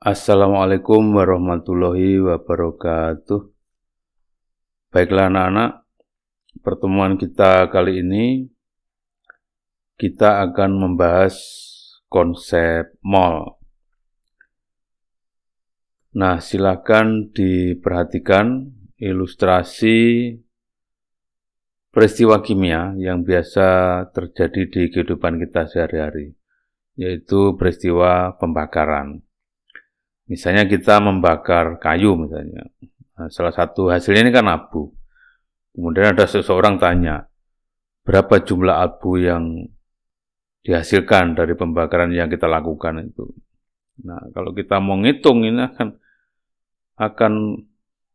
Assalamualaikum warahmatullahi wabarakatuh. Baiklah anak-anak, pertemuan kita kali ini kita akan membahas konsep mall. Nah, silakan diperhatikan ilustrasi peristiwa kimia yang biasa terjadi di kehidupan kita sehari-hari, yaitu peristiwa pembakaran. Misalnya kita membakar kayu misalnya. Nah, salah satu hasilnya ini kan abu. Kemudian ada seseorang tanya, berapa jumlah abu yang dihasilkan dari pembakaran yang kita lakukan itu. Nah, kalau kita mau ngitung ini akan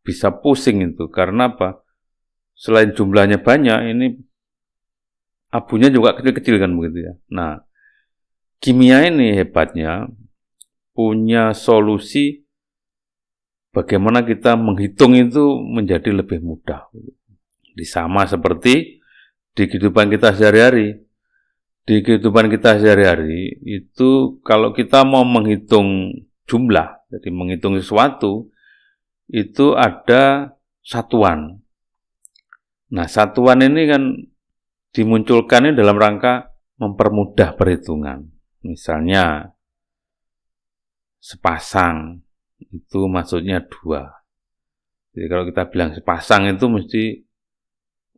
bisa pusing itu. Karena apa? Selain jumlahnya banyak, ini abunya juga kecil-kecil kan begitu ya. Nah, kimia ini hebatnya punya solusi bagaimana kita menghitung itu menjadi lebih mudah. Sama seperti di kehidupan kita sehari-hari. Di kehidupan kita sehari-hari itu kalau kita mau menghitung jumlah, jadi menghitung sesuatu, itu ada satuan. Nah, satuan ini kan dimunculkan dalam rangka mempermudah perhitungan. Misalnya, sepasang itu maksudnya 2. Jadi kalau kita bilang sepasang itu mesti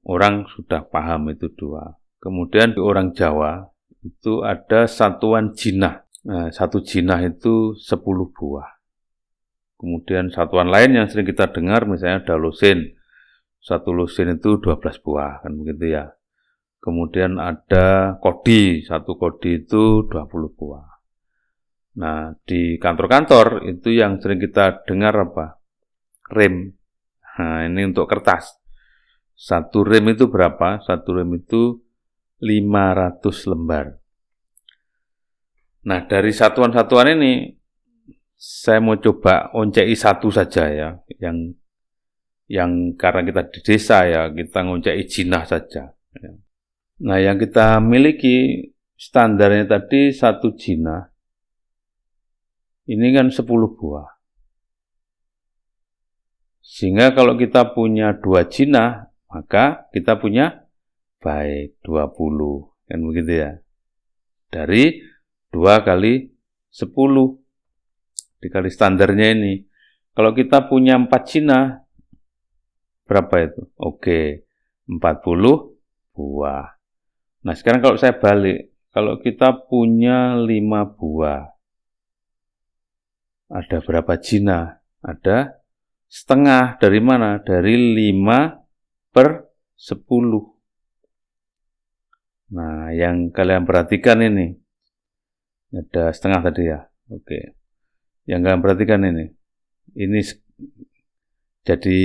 orang sudah paham itu 2. Kemudian di orang Jawa itu ada satuan jinah. Nah, 1 jinah itu 10 buah. Kemudian satuan lain yang sering kita dengar misalnya ada lusin. 1 lusin itu 12 buah, kan begitu ya. Kemudian ada kodi, 1 kodi itu 20 buah. Nah, di kantor-kantor itu yang sering kita dengar apa? Rem. Nah, ini untuk kertas. 1 rem itu berapa? 1 rem itu 500 lembar. Nah, dari satuan-satuan ini, saya mau coba oncei 1 saja ya. Yang karena kita di desa ya, kita ngoncei jinah saja. Nah, yang kita miliki standarnya tadi 1 jinah. Ini kan 10 buah. Sehingga kalau kita punya 2 jinah, maka kita punya baik 20. Kan begitu ya. Dari 2 kali 10. Dikali standarnya ini. Kalau kita punya 4 jinah, berapa itu? Oke, 40 buah. Nah, sekarang kalau saya balik. Kalau kita punya 5 buah, ada berapa jinah? Ada setengah. Dari mana? Dari 5/10. Nah, yang kalian perhatikan ini. Ada setengah tadi ya. Oke. Yang kalian perhatikan ini. Ini jadi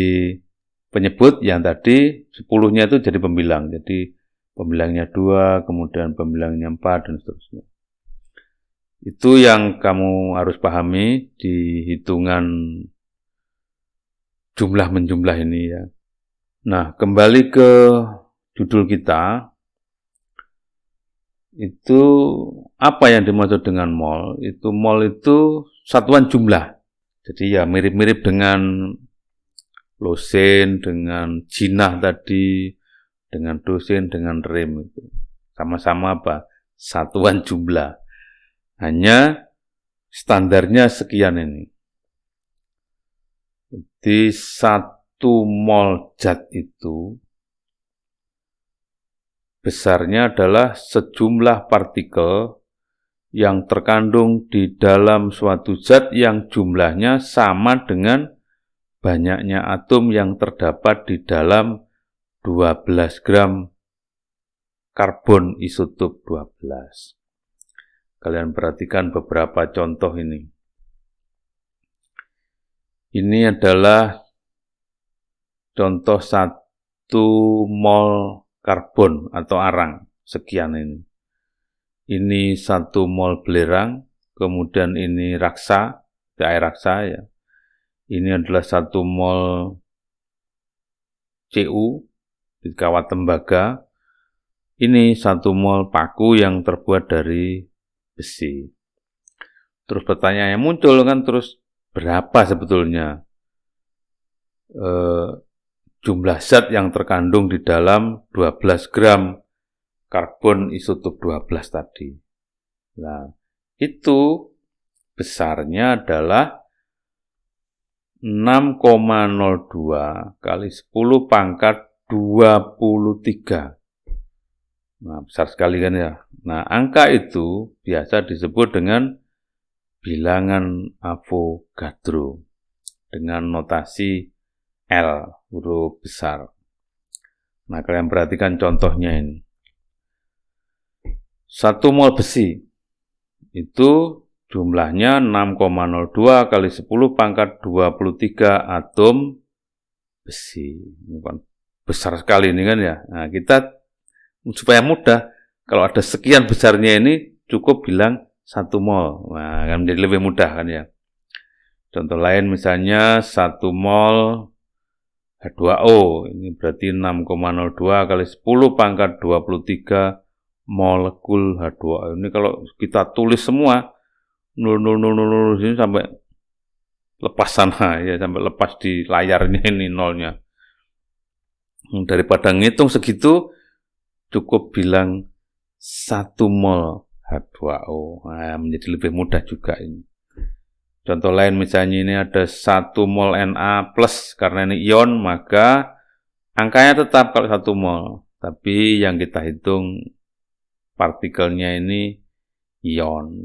penyebut, yang tadi 10-nya itu jadi pembilang. Jadi pembilangnya 2, kemudian pembilangnya 4, dan seterusnya. Itu yang kamu harus pahami di hitungan jumlah-menjumlah ini ya. Nah, kembali ke judul kita, itu apa yang dimaksud dengan mol? Mol itu satuan jumlah. Jadi ya mirip-mirip dengan lusin, dengan jinah tadi, dengan dosen, dengan rem itu. Sama-sama apa? Satuan jumlah. Hanya standarnya sekian ini. Di 1 mol zat itu besarnya adalah sejumlah partikel yang terkandung di dalam suatu zat yang jumlahnya sama dengan banyaknya atom yang terdapat di dalam 12 gram karbon isotop 12. Kalian perhatikan beberapa contoh ini. Ini adalah contoh 1 mol karbon atau arang, sekian ini. Ini 1 mol belerang, kemudian ini raksa, air raksa ya. Ini adalah 1 mol Cu, di kawat tembaga. Ini 1 mol paku yang terbuat dari besi. Terus pertanyaannya muncul kan, terus berapa sebetulnya jumlah zat yang terkandung di dalam 12 gram karbon isotop 12 tadi. Nah, itu besarnya adalah 6,02 kali 10 pangkat 23. Nah, besar sekali kan ya. Nah, angka itu biasa disebut dengan bilangan Avogadro dengan notasi L, huruf besar. Nah, kalian perhatikan contohnya ini. 1 mol besi itu jumlahnya 6,02 kali 10 pangkat 23 atom besi. Ini kan besar sekali ini kan ya. Nah, kita supaya mudah, kalau ada sekian besarnya ini cukup bilang 1 mol. Nah, kan menjadi lebih mudah kan ya. Contoh lain misalnya 1 mol H2O, ini berarti 6,02 kali 10 pangkat 23 molekul H2O. Ini kalau kita tulis semua 0,000 sini sampai lepas sana ya, sampai lepas di layarnya ini nolnya. Daripada ngitung segitu, cukup bilang 1 mol H2O. Nah, menjadi lebih mudah juga ini. Contoh lain misalnya ini ada 1 mol Na plus, karena ini ion, maka angkanya tetap kalau 1 mol. Tapi yang kita hitung partikelnya ini ion.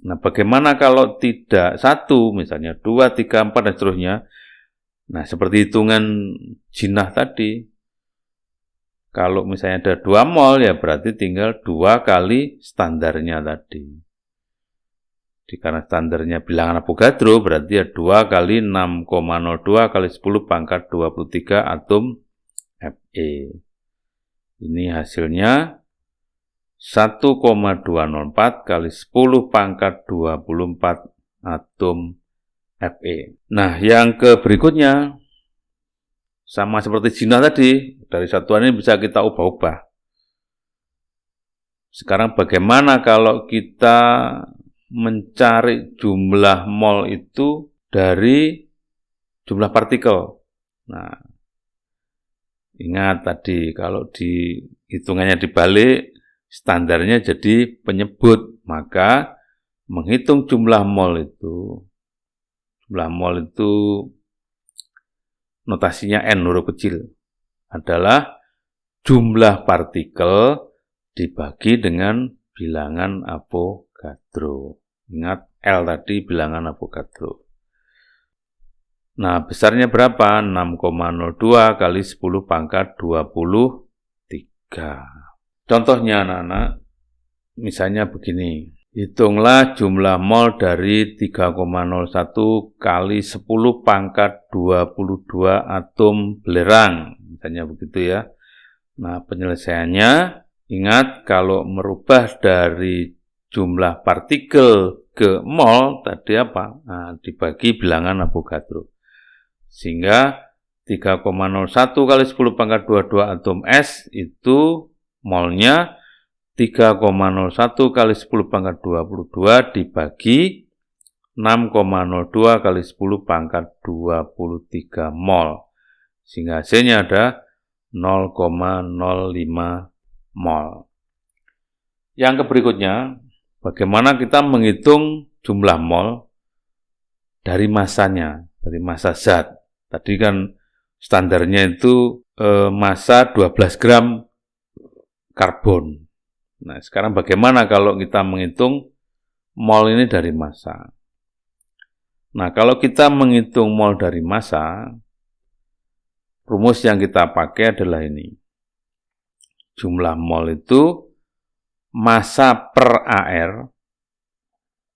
Nah, bagaimana kalau tidak 1, misalnya 2, 3, 4, dan seterusnya. Nah, seperti hitungan jinah tadi. Kalau misalnya ada 2 mol, ya berarti tinggal 2 kali standarnya tadi. Karena standarnya bilangan Avogadro, berarti ya 2 kali 6,02 kali 10 pangkat 23 atom Fe. Ini hasilnya 1,204 kali 10 pangkat 24 atom Fe. Nah, yang ke berikutnya, sama seperti jinah tadi, dari satuan ini bisa kita ubah-ubah. Sekarang bagaimana kalau kita mencari jumlah mol itu dari jumlah partikel? Nah, ingat tadi, kalau hitungannya dibalik, standarnya jadi penyebut. Maka menghitung jumlah mol itu notasinya N huruf kecil, adalah jumlah partikel dibagi dengan bilangan Avogadro. Ingat, L tadi bilangan Avogadro. Nah, besarnya berapa? 6,02 kali 10 pangkat 23. Contohnya anak-anak, misalnya begini. Hitunglah jumlah mol dari 3,01 kali 10 pangkat 22 atom belerang. Misalnya begitu ya. Nah, penyelesaiannya, ingat kalau merubah dari jumlah partikel ke mol, tadi apa? Nah, dibagi bilangan Avogadro. Sehingga 3,01 kali 10 pangkat 22 atom S itu molnya 3,01 kali 10 pangkat 22 dibagi 6,02 kali 10 pangkat 23 mol. Sehingga hasilnya ada 0,05 mol. Yang berikutnya, bagaimana kita menghitung jumlah mol dari masanya, dari massa zat. Tadi kan standarnya itu massa 12 gram karbon. Nah, sekarang bagaimana kalau kita menghitung mol ini dari massa? Nah, kalau kita menghitung mol dari massa, rumus yang kita pakai adalah ini. Jumlah mol itu massa per AR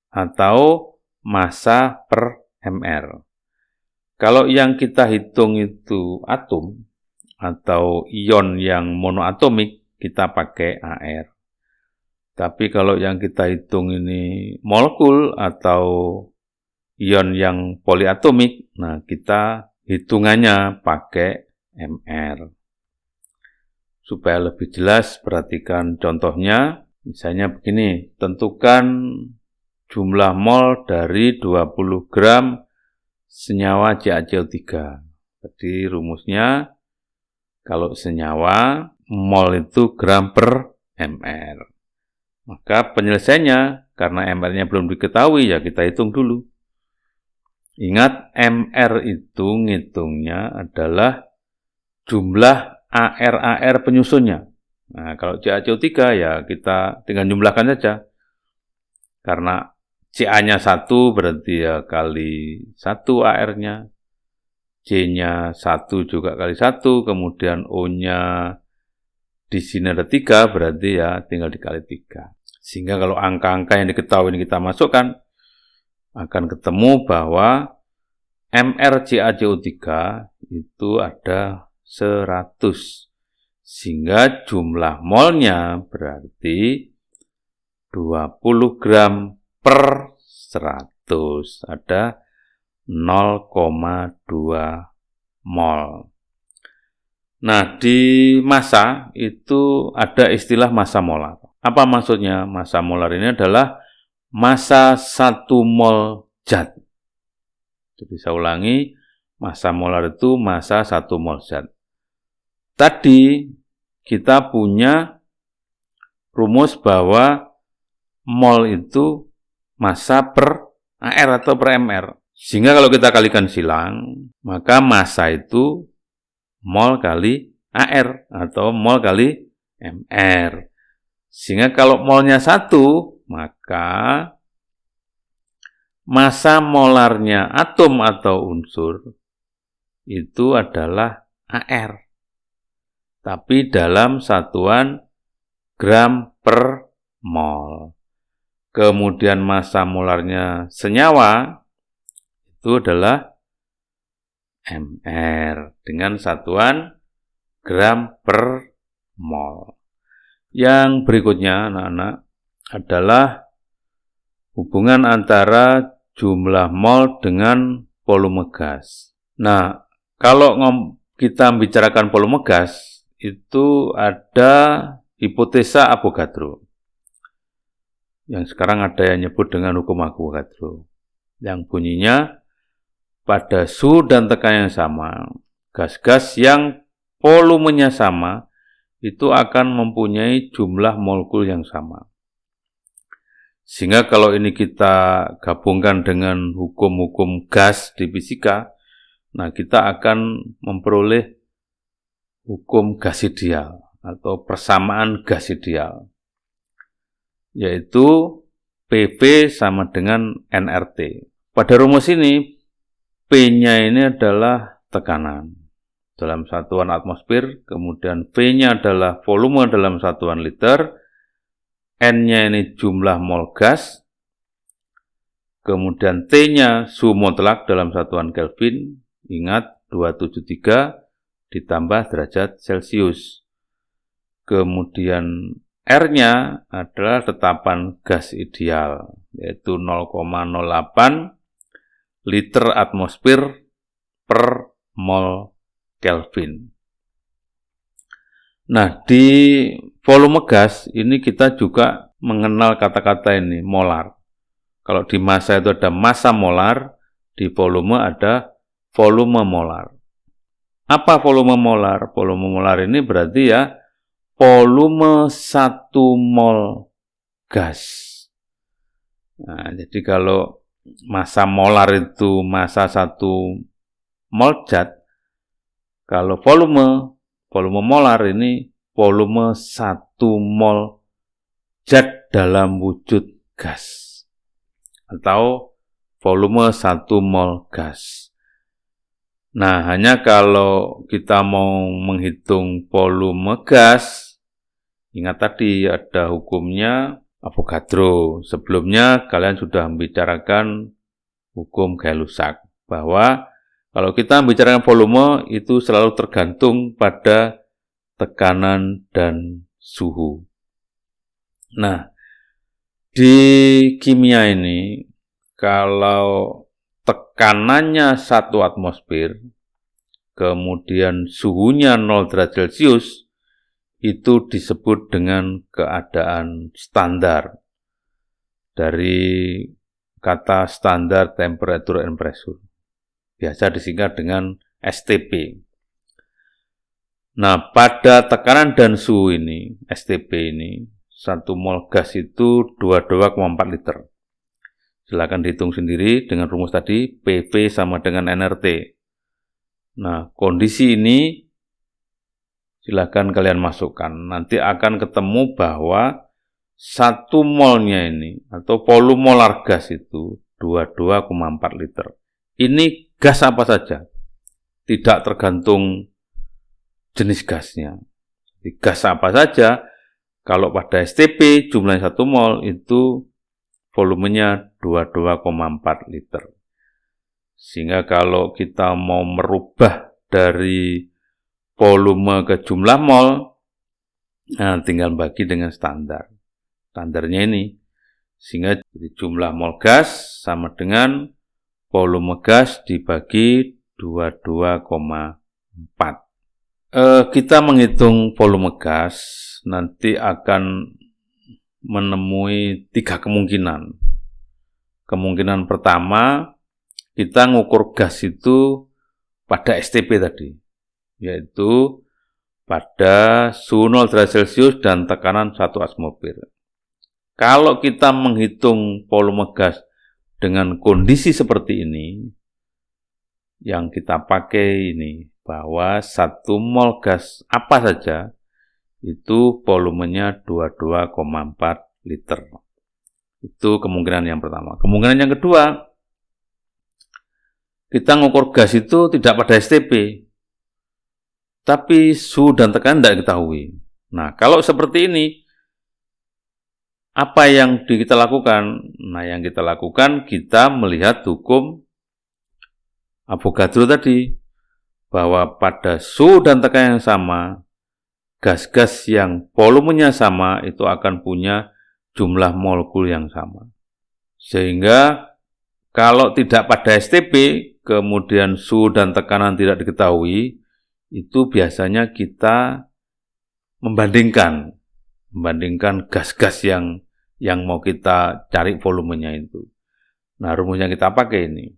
atau massa per MR. Kalau yang kita hitung itu atom atau ion yang monoatomik, kita pakai AR. Tapi kalau yang kita hitung ini molekul atau ion yang poliatomik, nah kita hitungannya pakai MR. Supaya lebih jelas, perhatikan contohnya. Misalnya begini, tentukan jumlah mol dari 20 gram senyawa CaCO3. Jadi rumusnya kalau senyawa mol itu gram per ml. Maka penyelesaiannya karena ml-nya belum diketahui ya kita hitung dulu. Ingat mr itu ngitungnya adalah jumlah AR penyusunnya. Nah, kalau CaCO3 ya kita tinggal jumlahkan saja. Karena Ca-nya 1 berarti ya kali 1 AR-nya. C-nya 1 juga kali 1, kemudian O-nya di sini ada 3, berarti ya tinggal dikali 3. Sehingga kalau angka-angka yang diketahui ini kita masukkan, akan ketemu bahwa MrCaCO3 itu ada 100. Sehingga jumlah molnya berarti 20 gram per 100. Ada 0,2 mol. Nah, di massa itu ada istilah massa molar. Apa maksudnya? Massa molar ini adalah massa 1 mol zat. Jadi saya ulangi, massa molar itu massa 1 mol zat. Tadi kita punya rumus bahwa mol itu massa per AR atau per MR. Sehingga kalau kita kalikan silang, maka massa itu mol kali AR atau mol kali MR. Sehingga kalau molnya 1, maka massa molarnya atom atau unsur itu adalah AR. Tapi dalam satuan gram per mol. Kemudian massa molarnya senyawa itu adalah MR dengan satuan gram per mol. Yang berikutnya anak-anak adalah hubungan antara jumlah mol dengan volume gas. Nah, kalau kita bicarakan volume gas, itu ada hipotesa Avogadro. Yang sekarang ada yang nyebut dengan hukum Avogadro. Yang bunyinya, pada suhu dan tekanan yang sama, gas-gas yang volumenya sama, itu akan mempunyai jumlah molekul yang sama. Sehingga kalau ini kita gabungkan dengan hukum-hukum gas di fisika, nah kita akan memperoleh hukum gas ideal atau persamaan gas ideal, yaitu PV sama dengan nRT. Pada rumus ini, P-nya ini adalah tekanan dalam satuan atmosfer, kemudian V-nya adalah volume dalam satuan liter, N-nya ini jumlah mol gas, kemudian T-nya suhu mutlak dalam satuan Kelvin, ingat 273 ditambah derajat Celcius. Kemudian R-nya adalah tetapan gas ideal, yaitu 0,08 liter atmosfer per mol Kelvin. Nah, di volume gas ini kita juga mengenal kata-kata ini, molar. Kalau di massa itu ada massa molar, di volume ada volume molar. Apa volume molar? Volume molar ini berarti ya volume 1 mol gas. Nah, jadi kalau massa molar itu massa 1 mol zat, kalau volume molar ini volume 1 mol zat dalam wujud gas. Atau volume 1 mol gas. Nah, hanya kalau kita mau menghitung volume gas, ingat tadi ada hukumnya Avogadro. Sebelumnya kalian sudah membicarakan hukum Gay-Lussac, bahwa kalau kita membicarakan volume itu selalu tergantung pada tekanan dan suhu. Nah, di kimia ini kalau tekanannya 1 atmosfer, kemudian suhunya 0 derajat Celcius, itu disebut dengan keadaan standar. Dari kata standar temperature and pressure. Biasa disingkat dengan STP. Nah, pada tekanan dan suhu ini, STP ini, 1 mol gas itu 22,4 liter. Silakan dihitung sendiri dengan rumus tadi, PV sama dengan nRT. Nah, kondisi ini silakan kalian masukkan. Nanti akan ketemu bahwa 1 molnya ini, atau volume molar gas itu 22,4 liter. Ini gas apa saja, tidak tergantung jenis gasnya. Gas apa saja, kalau pada STP jumlahnya 1 mol itu volumenya 22,4 liter. Sehingga kalau kita mau merubah dari volume ke jumlah mol, nah tinggal bagi dengan standar. Standarnya ini, sehingga jumlah mol gas sama dengan volume gas dibagi 22,4. Kita menghitung volume gas, nanti akan menemui 3 kemungkinan. Kemungkinan pertama, kita ngukur gas itu pada STP tadi, yaitu pada suhu 0 derajat Celcius dan tekanan 1 atmosfer. Kalau kita menghitung volume gas dengan kondisi seperti ini, yang kita pakai ini, bahwa 1 mol gas apa saja, itu volumenya 22,4 liter. Itu kemungkinan yang pertama. Kemungkinan yang kedua, kita ngukur gas itu tidak pada STP, tapi suhu dan tekanan tidak diketahui. Nah, kalau seperti ini, apa yang kita lakukan? Nah, yang kita lakukan, kita melihat hukum Avogadro tadi, bahwa pada suhu dan tekanan yang sama, gas-gas yang volumenya sama itu akan punya jumlah molekul yang sama. Sehingga kalau tidak pada STP, kemudian suhu dan tekanan tidak diketahui, itu biasanya kita membandingkan gas-gas yang mau kita cari volumenya itu. Nah, rumusnya kita pakai ini.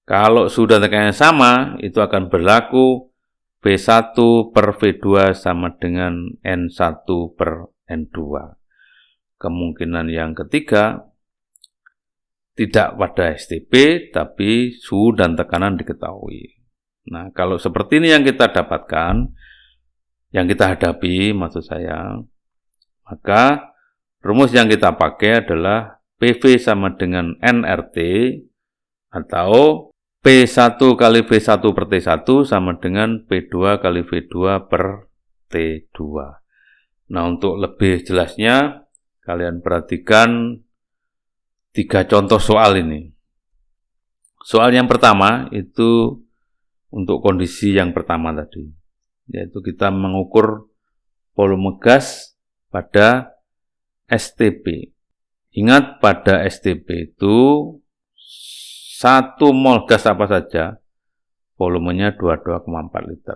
Kalau suhu dan tekanan sama, itu akan berlaku V1 per V2 sama dengan N1 per N2. Kemungkinan yang ketiga, tidak pada STP, tapi suhu dan tekanan diketahui. Nah, kalau seperti ini yang kita dapatkan, yang kita hadapi, maksud saya, maka rumus yang kita pakai adalah PV sama dengan nRT, atau P1 kali V1 per T1 sama dengan P2 kali V2 per T2. Nah, untuk lebih jelasnya, kalian perhatikan 3 contoh soal ini. Soal yang pertama itu untuk kondisi yang pertama tadi, yaitu kita mengukur volume gas pada STP. Ingat, pada STP itu 1 mol gas apa saja, volumenya 22,4 liter.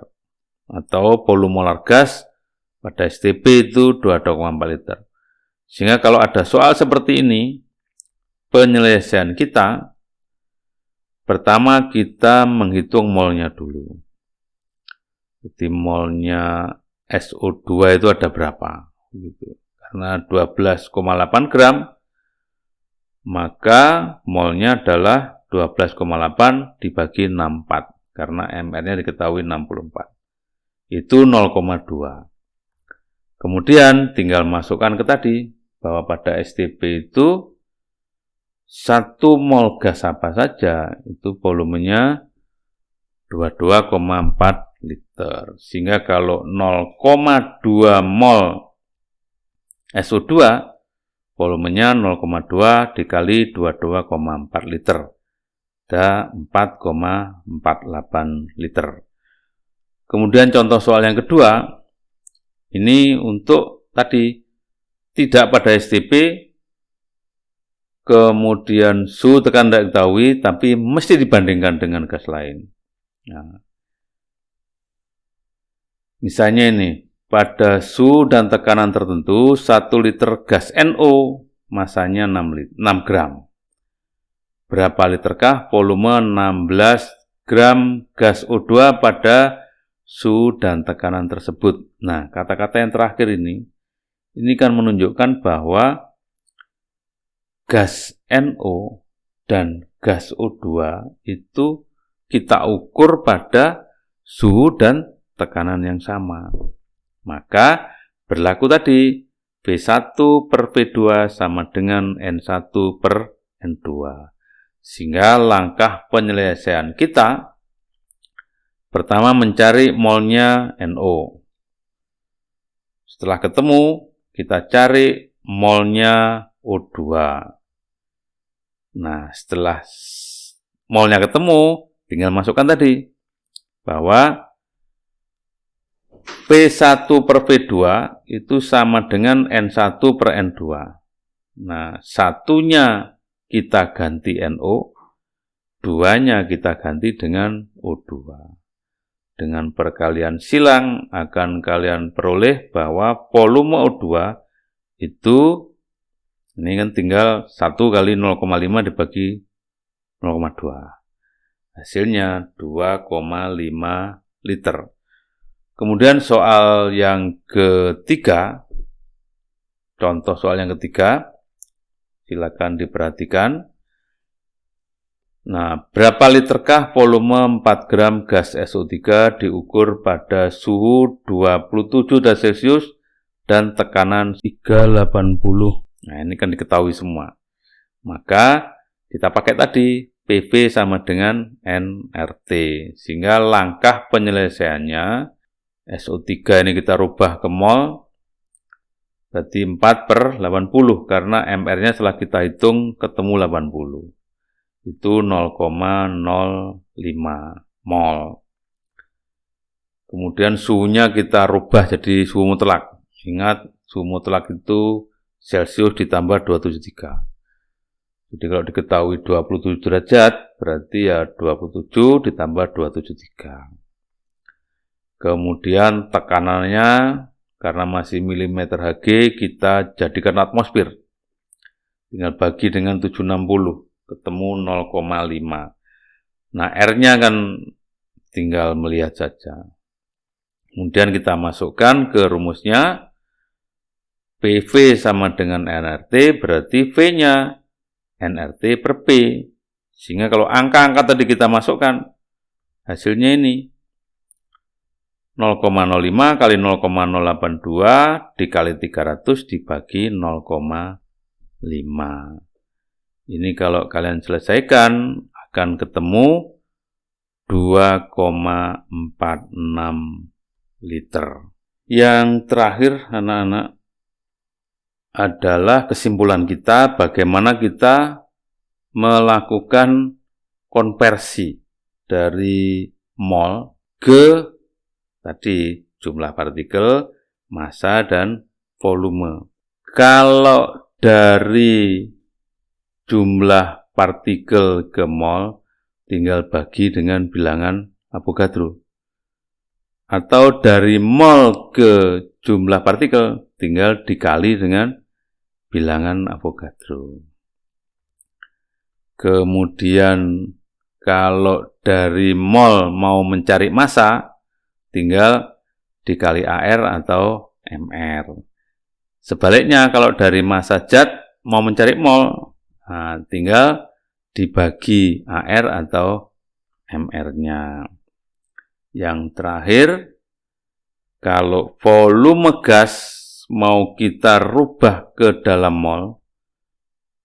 Atau volume molar gas pada STP itu 22,4 liter. Sehingga kalau ada soal seperti ini, penyelesaian kita, pertama kita menghitung molnya dulu. Jadi molnya SO2 itu ada berapa? Gitu. Karena 12,8 gram, maka molnya adalah 12,8 dibagi 64, karena MR-nya diketahui 64. Itu 0,2. Kemudian tinggal masukkan ke tadi, bahwa pada STP itu 1 mol gas apa saja, itu volumenya 22,4 liter. Sehingga kalau 0,2 mol SO2, volumenya 0,2 dikali 22,4 liter. Ada 4,48 liter. Kemudian contoh soal yang kedua, ini untuk tadi tidak pada STP, kemudian suhu tekanan tidak diketahui, tapi mesti dibandingkan dengan gas lain. Nah, misalnya ini, pada suhu dan tekanan tertentu, 1 liter gas NO masanya 6 gram. Berapa literkah volume 16 gram gas O2 pada suhu dan tekanan tersebut? Nah, kata-kata yang terakhir ini kan menunjukkan bahwa gas NO dan gas O2 itu kita ukur pada suhu dan tekanan yang sama. Maka berlaku tadi V1 per V2 sama dengan N1 per N2. Sehingga langkah penyelesaian kita pertama mencari molnya NO. Setelah ketemu, kita cari molnya O2. Nah, setelah molnya ketemu, tinggal masukkan tadi bahwa P1 per V2 itu sama dengan N1 per N2. Nah, satunya kita ganti NO, duanya kita ganti dengan O2. Dengan perkalian silang akan kalian peroleh bahwa volume O2 itu, ini kan tinggal 1 kali 0,5 dibagi 0,2. Hasilnya 2,5 liter. Kemudian soal yang ketiga, contoh soal yang ketiga, silakan diperhatikan. Nah, berapa literkah volume 4 gram gas SO3 diukur pada suhu 27 derajat Celcius dan tekanan 380. Nah, ini kan diketahui semua. Maka kita pakai tadi PV sama dengan nRT. Sehingga langkah penyelesaiannya SO3 ini kita rubah ke mol. Berarti 4 per 80 karena MR-nya setelah kita hitung ketemu 80. Itu 0,05 mol. Kemudian suhunya kita rubah jadi suhu mutlak. Ingat, suhu mutlak itu Celcius ditambah 273. Jadi kalau diketahui 27 derajat, berarti ya 27 ditambah 273. Kemudian tekanannya, karena masih milimeter Hg, kita jadikan atmosfer. Tinggal bagi dengan 760, ketemu 0,5. Nah, R-nya kan tinggal melihat saja. Kemudian kita masukkan ke rumusnya, PV sama dengan nRT, berarti V-nya nRT per P. Sehingga kalau angka-angka tadi kita masukkan, hasilnya ini 0,05 kali 0,082 dikali 300 dibagi 0,5. Ini kalau kalian selesaikan akan ketemu 2,46 liter. Yang terakhir anak-anak adalah kesimpulan kita bagaimana kita melakukan konversi dari mol ke tadi jumlah partikel, massa, dan volume. Kalau dari jumlah partikel ke mol, tinggal bagi dengan bilangan Avogadro. Atau dari mol ke jumlah partikel, tinggal dikali dengan bilangan Avogadro. Kemudian kalau dari mol mau mencari massa, tinggal dikali AR atau MR. Sebaliknya kalau dari massa zat mau mencari mol, nah, tinggal dibagi AR atau MR-nya. Yang terakhir, kalau volume gas mau kita rubah ke dalam mol,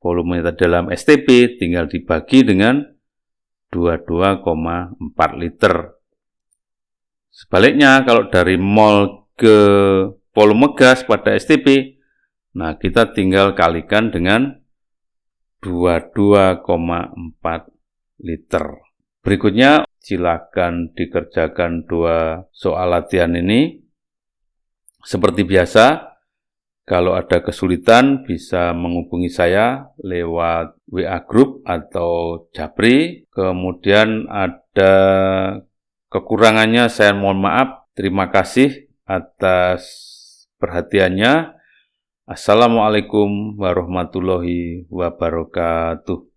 volume dalam STP tinggal dibagi dengan 22,4 liter. Sebaliknya, kalau dari mol ke volume gas pada STP, nah kita tinggal kalikan dengan 22,4 liter. Berikutnya, silakan dikerjakan 2 soal latihan ini. Seperti biasa, kalau ada kesulitan bisa menghubungi saya lewat WA Group atau Japri. Kemudian ada kekurangannya saya mohon maaf. Terima kasih atas perhatiannya. Assalamualaikum warahmatullahi wabarakatuh.